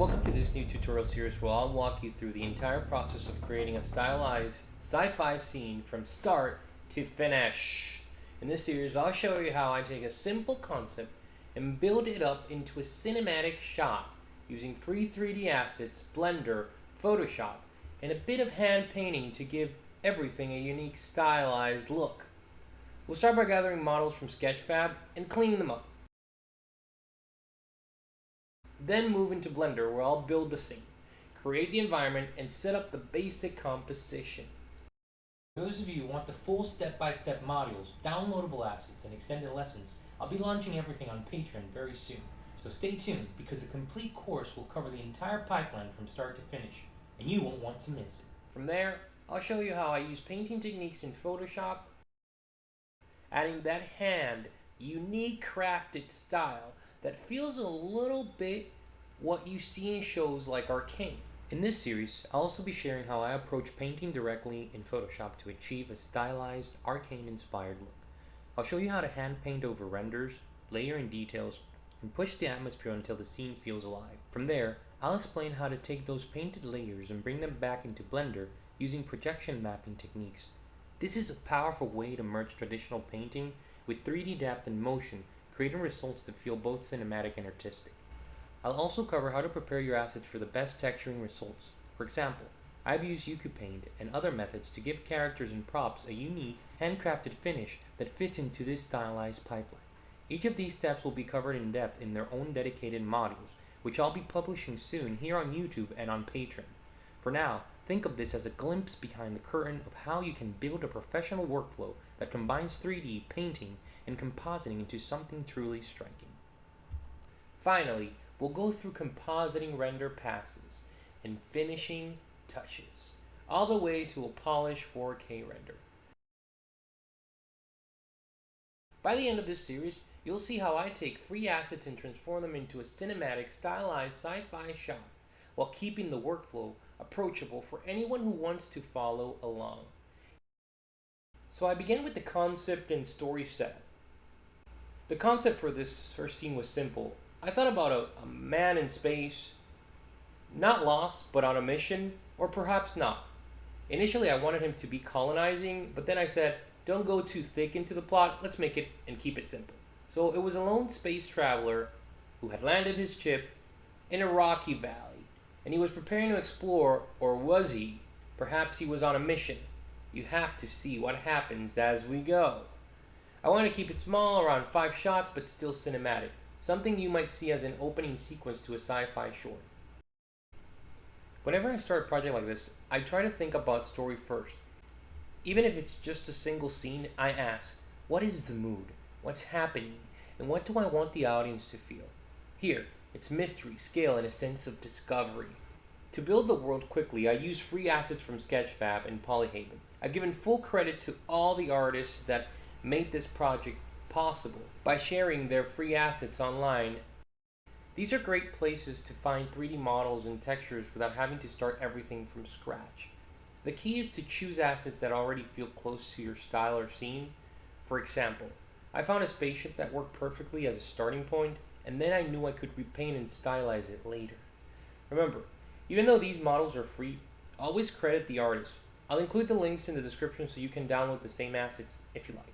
welcome to this new tutorial series where I'll walk you through the entire process of creating a stylized sci-fi scene from start to finish. In this series, I'll show you how I take a simple concept and build it up into a cinematic shot using free 3D assets, Blender, Photoshop, and a bit of hand painting to give everything a unique stylized look. We'll start by gathering models from Sketchfab and cleaning them up. Then move into Blender where I'll build the scene, create the environment, and set up the basic composition. For those of you who want the full step-by-step modules, downloadable assets, and extended lessons, I'll be launching everything on Patreon very soon. So stay tuned because the complete course will cover the entire pipeline from start to finish, and you won't want to miss it. From there, I'll show you how I use painting techniques in Photoshop, adding that hand, unique crafted style that feels a little bit what you see in shows like Arcane. In this series, I'll also be sharing how I approach painting directly in Photoshop to achieve a stylized, Arcane-inspired look. I'll show you how to hand paint over renders, layer in details, and push the atmosphere until the scene feels alive. From there, I'll explain how to take those painted layers and bring them back into Blender using projection mapping techniques. This is a powerful way to merge traditional painting with 3D depth and motion, creating results that feel both cinematic and artistic. I'll also cover how to prepare your assets for the best texturing results. For example, I've used Paint and other methods to give characters and props a unique, handcrafted finish that fits into this stylized pipeline. Each of these steps will be covered in depth in their own dedicated modules, which I'll be publishing soon here on YouTube and on Patreon. For now, think of this as a glimpse behind the curtain of how you can build a professional workflow that combines 3D, painting, and compositing into something truly striking. Finally, we'll go through compositing render passes and finishing touches, all the way to a polished 4K render. By the end of this series, you'll see how I take free assets and transform them into a cinematic, stylized sci-fi shot, while keeping the workflow approachable for anyone who wants to follow along. So I begin with the concept and story set. The concept for this first scene was simple. I thought about a man in space, not lost, but on a mission, or perhaps not. Initially, I wanted him to be colonizing, but then I said, don't go too thick into the plot, let's make it and keep it simple. So it was a lone space traveler who had landed his ship in a rocky valley, and he was preparing to explore, or was he? Perhaps he was on a mission. You have to see what happens as we go. I want to keep it small, around 5 shots, but still cinematic. Something you might see as an opening sequence to a sci-fi short. Whenever I start a project like this, I try to think about story first. Even if it's just a single scene, I ask, what is the mood? What's happening? And what do I want the audience to feel? Here, it's mystery, scale, and a sense of discovery. To build the world quickly, I use free assets from Sketchfab and Polyhaven. I've given full credit to all the artists that made this project possible by sharing their free assets online. These are great places to find 3D models and textures without having to start everything from scratch. The key is to choose assets that already feel close to your style or scene. For example, I found a spaceship that worked perfectly as a starting point, and then I knew I could repaint and stylize it later. Remember, even though these models are free, always credit the artist. I'll include the links in the description so you can download the same assets if you like.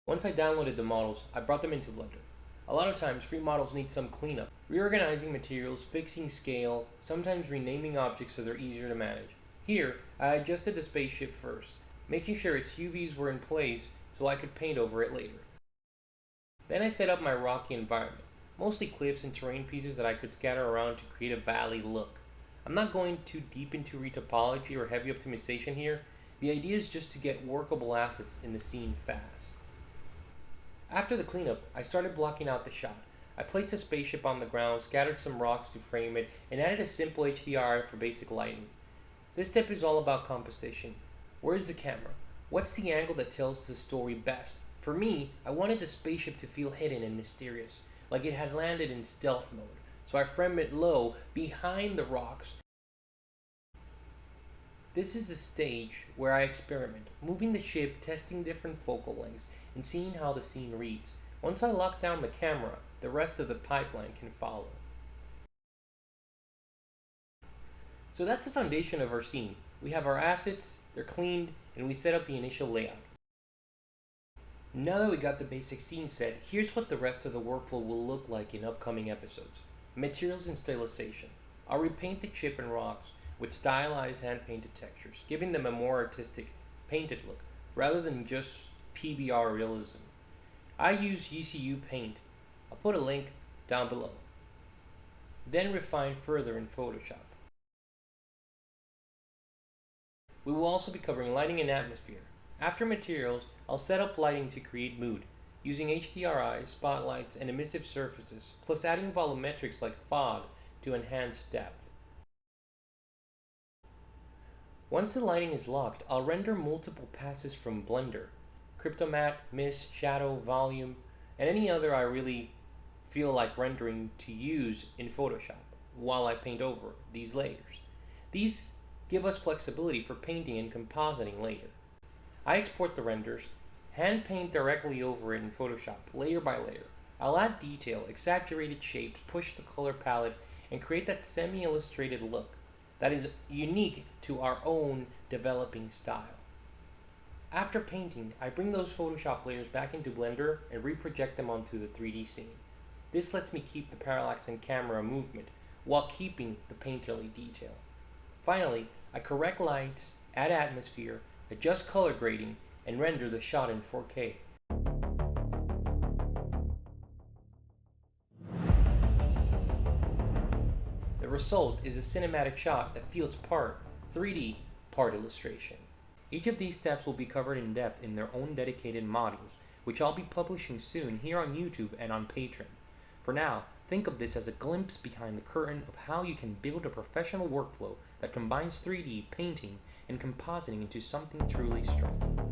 Once I downloaded the models, I brought them into Blender. A lot of times, free models need some cleanup, reorganizing materials, fixing scale, sometimes renaming objects so they're easier to manage. Here, I adjusted the spaceship first, making sure its UVs were in place so I could paint over it later. Then I set up my rocky environment, mostly cliffs and terrain pieces that I could scatter around to create a valley look. I'm not going too deep into retopology or heavy optimization here. The idea is just to get workable assets in the scene fast. After the cleanup, I started blocking out the shot. I placed a spaceship on the ground, scattered some rocks to frame it, and added a simple HDR for basic lighting. This step is all about composition. Where is the camera? What's the angle that tells the story best? For me, I wanted the spaceship to feel hidden and mysterious, like it had landed in stealth mode, so I framed it low behind the rocks. This is the stage where I experiment, moving the ship, testing different focal lengths, and seeing how the scene reads. Once I lock down the camera, the rest of the pipeline can follow. So that's the foundation of our scene. We have our assets, they're cleaned, and we set up the initial layout. Now that we got the basic scene set, here's what the rest of the workflow will look like in upcoming episodes. Materials and stylization. I'll repaint the chip and rocks with stylized hand-painted textures, giving them a more artistic, painted look, rather than just PBR realism. I use UCU paint. I'll put a link down below. Then refine further in Photoshop. We will also be covering lighting and atmosphere. After materials, I'll set up lighting to create mood, using HDRI, spotlights, and emissive surfaces, plus adding volumetrics like fog to enhance depth. Once the lighting is locked, I'll render multiple passes from Blender, Cryptomatte, Mist, Shadow, Volume, and any other I really feel like rendering to use in Photoshop while I paint over these layers. These give us flexibility for painting and compositing later. I export the renders, hand paint directly over it in Photoshop, layer by layer. I'll add detail, exaggerated shapes, push the color palette, and create that semi-illustrated look that is unique to our own developing style. After painting, I bring those Photoshop layers back into Blender and reproject them onto the 3D scene. This lets me keep the parallax and camera movement while keeping the painterly detail. Finally, I correct lights, add atmosphere, adjust color grading, and render the shot in 4K. The result is a cinematic shot that feels part 3D, part illustration. Each of these steps will be covered in depth in their own dedicated modules, which I'll be publishing soon here on YouTube and on Patreon. For now, think of this as a glimpse behind the curtain of how you can build a professional workflow that combines 3D painting and compositing into something truly striking.